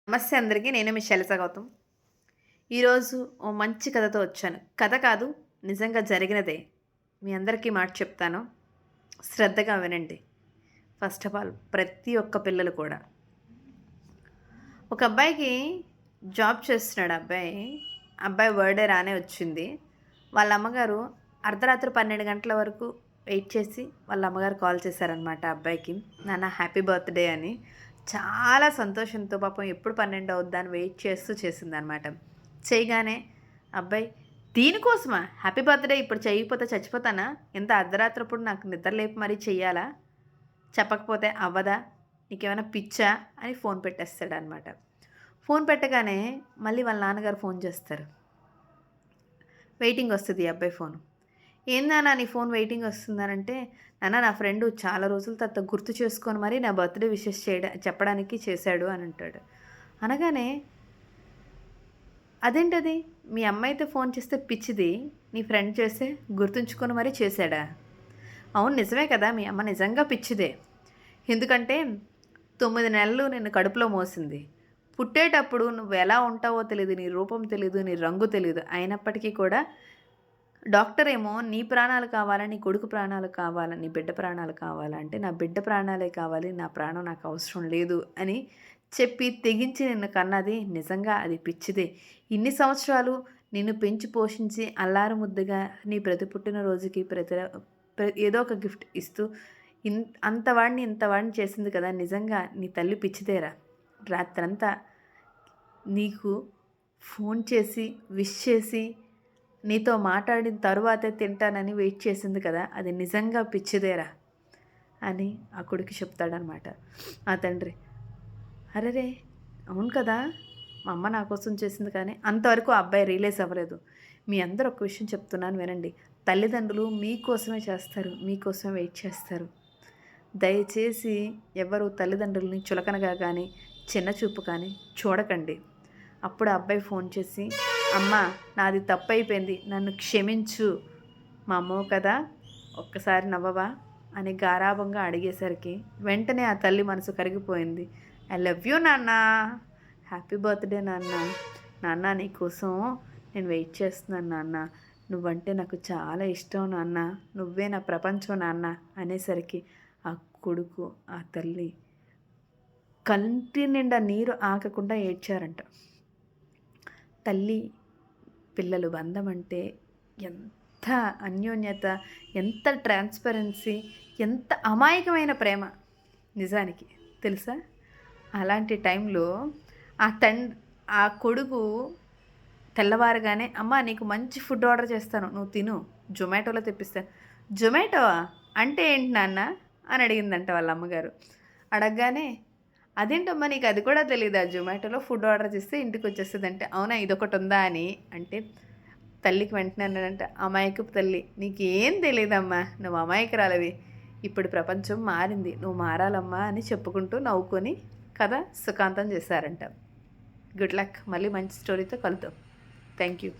నమస్తే అందరికీ. నేను మీ శైలజ గౌతమ్. ఈరోజు ఓ మంచి కథతో వచ్చాను. కథ కాదు, నిజంగా జరిగినదే. మీ అందరికీ మాట చెప్తాను. శ్రద్ధగా వినండి. ఫస్ట్ ఆఫ్ ఆల్ ప్రతి ఒక్క పిల్లలు కూడా. ఒక అబ్బాయికి జాబ్ చేస్తున్నాడు అబ్బాయి. అబ్బాయి బర్త్‌డే రానే వచ్చింది. వాళ్ళ అమ్మగారు అర్ధరాత్రి 12 గంటల వరకు వెయిట్ చేసి వాళ్ళ అమ్మగారు కాల్ చేశారనమాట అబ్బాయికి. నాన్న హ్యాపీ బర్త్‌డే అని. చాలా సంతోషంతో పాపం ఎప్పుడు 12 అవుద్దా అని వెయిట్ చేస్తూ చేసిందనమాట. చేయగానే అబ్బాయి దీనికోసమా? హ్యాపీ బర్త్‌డే ఇప్పుడు చేయకపోతే చచ్చిపోతానా? ఇంత అర్ధరాత్రప్పుడు నాకు నిద్ర లేపి మరీ చెయ్యాలా? చెప్పకపోతే అవ్వదా? నీకేమైనా పిచ్చా? అని ఫోన్ పెట్టేస్తాడనమాట. ఫోన్ పెట్టగానే మళ్ళీ వాళ్ళ నాన్నగారు ఫోన్ చేస్తారు. వెయిటింగ్ వస్తది ఈ అబ్బాయి ఫోను. "ఏం నాన్న నీ ఫోన్ వెయిటింగ్ వస్తుందనంటే," "నాన్న నా ఫ్రెండు చాలా రోజుల తర్వాత గుర్తు చేసుకొని మరీ నా బర్త్‌డే విషెస్ చెప్పడానికి చేశాడు" అని అంటాడు. అనగానే, "అదేంటది? మీ అమ్మ ఫోన్ చేస్తే పిచ్చిది. నీ ఫ్రెండ్ చేస్తే గుర్తుంచుకొని మరీ చేశాడా?" "అవును నిజమే కదా! మీ అమ్మ నిజంగా పిచ్చిదే. ఎందుకంటే 9 నెలలు నిన్ను కడుపులో మోసింది. పుట్టేటప్పుడు నువ్వెలా ఉంటావో తెలీదు, నీ రూపం తెలీదు, నీ రంగు తెలీదు. అయినప్పటికీ కూడా డాక్టరేమో నీ ప్రాణాలు కావాలా, నీ కొడుకు ప్రాణాలు కావాలా, నీ బిడ్డ ప్రాణాలు కావాలా అంటే, నా బిడ్డ ప్రాణాలే కావాలి, నా ప్రాణం నాకు అవసరం లేదు అని చెప్పి తెగించి నిన్ను కన్నది నిజంగా అది పిచ్చిదే. ఇన్ని సంవత్సరాలు నిన్ను పెంచి పోషించి అల్లారు ముద్దుగా నీ ప్రతి పుట్టినరోజుకి ఏదో ఒక గిఫ్ట్ ఇస్తూ అంతవాడిని ఇంతవాడిని చేసింది కదా! నిజంగా నీ తల్లి పిచ్చిదేరా. రాత్రంతా నీకు ఫోన్ చేసి, విష్ చేసి, నీతో మాట్లాడిన తరువాతే తింటానని వెయిట్ చేసింది కదా! అది నిజంగా పిచ్చిదేరా అని ఆ కొడుకు చెప్తాడనమాట. ఆ తండ్రి, అరెరే! అవును కదా! మా అమ్మ నా కోసం చేసింది కానీ అంతవరకు ఆ అబ్బాయి రియలైజ్ అవ్వలేదు. మీ అందరూ ఒక విషయం చెప్తున్నాను వినండి. తల్లిదండ్రులు మీకోసమే చేస్తారు. మీకోసమే వెయిట్ చేస్తారు. దయచేసి ఎవరు తల్లిదండ్రులని చులకనగా కానీ, చిన్నచూపు కానీ చూడకండి. అప్పుడు ఆ అబ్బాయి ఫోన్ చేసి, "అమ్మా నాది తప్పైపోయింది. నన్ను క్షమించు. మా అమ్మవు కదా! ఒక్కసారి నవ్వవా?" అని గారాబంగా అడిగేసరికి వెంటనే ఆ తల్లి మనసు కరిగిపోయింది. "ఐ లవ్ యూ నాన్న. హ్యాపీ బర్త్‌డే నాన్న. నాన్న నీకోసం నేను వెయిట్ చేస్తున్నాను నాన్న. నువ్వంటే నాకు చాలా ఇష్టం నాన్న. నువ్వే నా ప్రపంచం నాన్న" అనేసరికి ఆ కొడుకు, ఆ తల్లి కంటి నిండా నీరు ఆగకుండా ఏడ్చారంట. తల్లి పిల్లలు బంధం అంటే ఎంత అన్యోన్యత, ఎంత ట్రాన్స్పరెన్సీ, ఎంత అమాయకమైన ప్రేమ నిజానికి తెలుసా? అలాంటి టైంలో ఆ ఆ కొడుకు తెల్లవారగానే, "అమ్మ నీకు మంచి ఫుడ్ ఆర్డర్ చేస్తాను, నువ్వు తిను, జొమాటోలో తెప్పిస్తాను." "జొమాటోవా? అంటే ఏంటి నాన్న?" అని అడిగిందంట వాళ్ళ అమ్మగారు. అడగగానే, "అదేంటమ్మా నీకు అది కూడా తెలీదా? జొమాటోలో ఫుడ్ ఆర్డర్ చేస్తే ఇంటికొచ్చేస్తదంటే." "అవునా ఇదొకటి ఉందా?" అని అంటే తల్లికి వెంటనే అన్నాడంట, "అమాయకపు తల్లి నీకేం తెలీదమ్మా, నువ్వు అమాయకురాలివి. ఇప్పుడు ప్రపంచం మారింది, నువ్వు మారాలమ్మా" అని చెప్పుకుంటూ నవ్వుకొని కథ సుఖాంతం చేశారంట. Good luck. మళ్ళీ మంచి స్టోరీతో కలుద్దాం. Thank you.